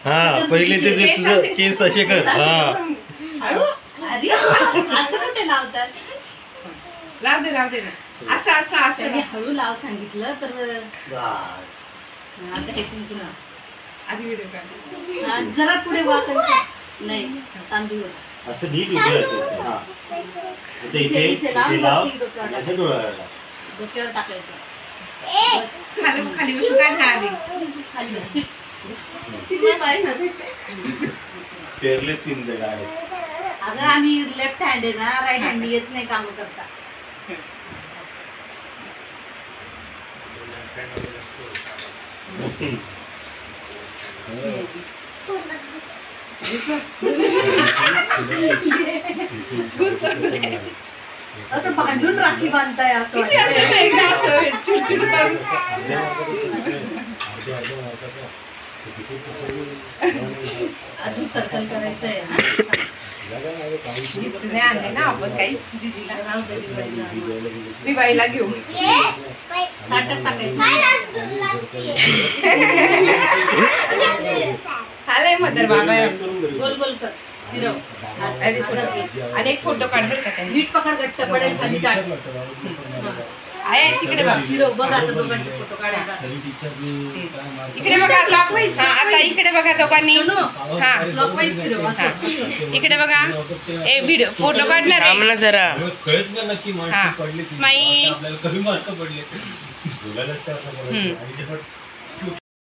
हा पहिले ते तुझं केस असे कर. हा अरे असं कुठे लावतात. राहू दे असं असं असं हळू लाव सांगितलं तर आता हे तुला आधी व्हिडिओ काढ. जरा पुढे वाकायचं नाही तांदूळ असं नीट उभं राहायचं. हा इथे लाव असं डोळ्याला डोक्यावर टाकायचं. खाली बसून काय नाही आधी खाली बस. पेरलेस तीन ते गाडी. अगं आम्ही लेफ्ट हँड आहे ना, राईट हँड येत नाही काम करता. असं भांडून राखी बांधताय असं चिडचिड करून अजून सर्कल करायचं आहे नाही आणले ना आपण काहीच दीदीला. राहू दे दिवाळीला. दिवाळीला घेऊ. ताटात टाकायचं. आलाय मदर बाबा. गोल गोल कर फिरव. आणि एक फोटो काढ बरं का त्यांनी. नीट पकड, घट्ट पडेल खाली टाक. आहे तिकडे बघ. फिरव बघ आता दोघांचे फोटो काढायचा. इकडे बघा क्लॉकवाईज. हा आता इकडे बघा दोघांनी. हा क्लॉकवाईज फिरव असं. इकडे बघा. ए व्हिडिओ फोटो काढणार आहे जरा. हा स्माईल.